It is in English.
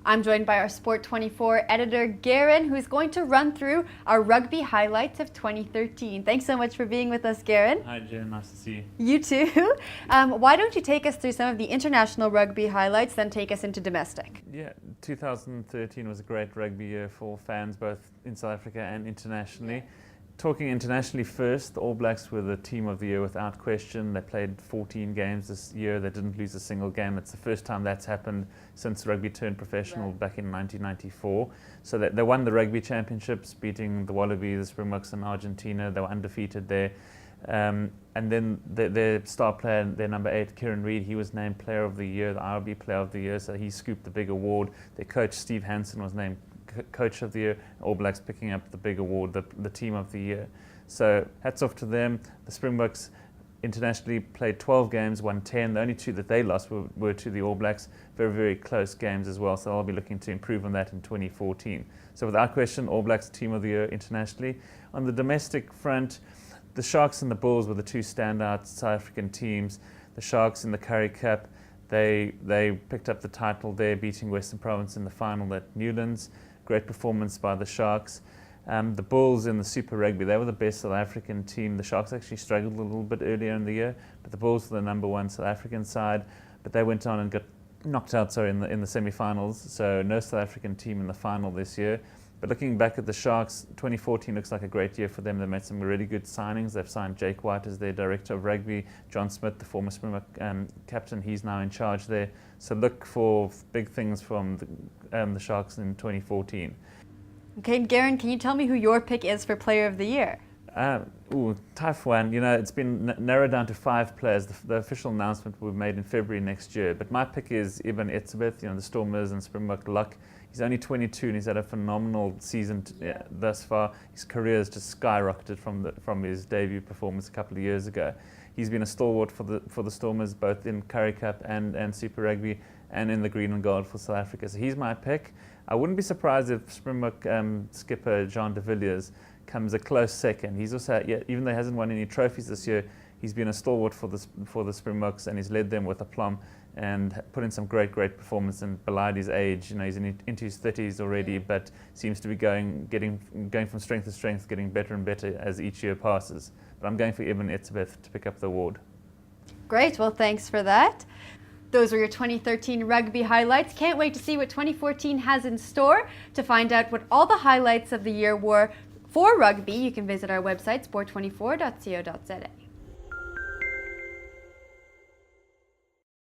I'm joined by our Sport 24 editor, Garrin, who's going to run through our rugby highlights of 2013. Thanks so much for being with us, Garrin. Hi, Jen. Nice to see you. You too. Why don't you take us through some of the international rugby highlights, then take us into domestic? Yeah, 2013 was a great rugby year for fans, both in South Africa and internationally. Talking internationally first, the All Blacks were the team of the year without question. They played 14 games this year. They didn't lose a single game. It's the first time that's happened since rugby turned professional back in 1994. So they won the rugby championships, beating the Wallabies, the Springboks and Argentina. They were undefeated there. And then their star player, their number 8, Kieran Reid, he was named Player of the Year, the IRB Player of the Year, so he scooped the big award. Their coach, Steve Hansen, was named Coach of the Year. All Blacks picking up the big award, the Team of the Year. So hats off to them. The Springboks internationally played 12 games, won 10. The only 2 that they lost were to the All Blacks. Very, very close games as well, so I'll be looking to improve on that in 2014. So without question, All Blacks Team of the Year internationally. On the domestic front, the Sharks and the Bulls were the 2 standout South African teams. The Sharks in the Currie Cup, they picked up the title there, beating Western Province in the final at Newlands. Great performance by the Sharks. The Bulls in the Super Rugby, they were the best South African team. The Sharks actually struggled a little bit earlier in the year, but the Bulls were the number 1 South African side. But they went on and got knocked out in the semi-finals, so no South African team in the final this year. But looking back at the Sharks, 2014 looks like a great year for them. They made some really good signings. They've signed Jake White as their director of rugby. John Smith, the former Springbok captain, he's now in charge there. So look for big things from the Sharks in 2014. Okay, Garrin, can you tell me who your pick is for Player of the Year? Tough one. You know, it's been narrowed down to 5 players. The official announcement will be made in February next year. But my pick is Eben Etzebeth, the Stormers and Springbok luck. He's only 22 and he's had a phenomenal season thus far. His career has just skyrocketed from his debut performance a couple of years ago. He's been a stalwart for the Stormers, both in Currie Cup and Super Rugby, and in the green and gold for South Africa. So he's my pick. I wouldn't be surprised if Springbok skipper Jean de Villiers comes a close second. He's also, even though he hasn't won any trophies this year, he's been a stalwart for the Springboks, and he's led them with aplomb and put in some great performance and belied his age. You know, he's into his 30s already, but seems to be going from strength to strength, getting better and better as each year passes. But I'm going for Eben Etzebeth to pick up the award. Great, well thanks for that. Those were your 2013 rugby highlights. Can't wait to see what 2014 has in store. To find out what all the highlights of the year were for rugby, you can visit our website, sport24.co.za.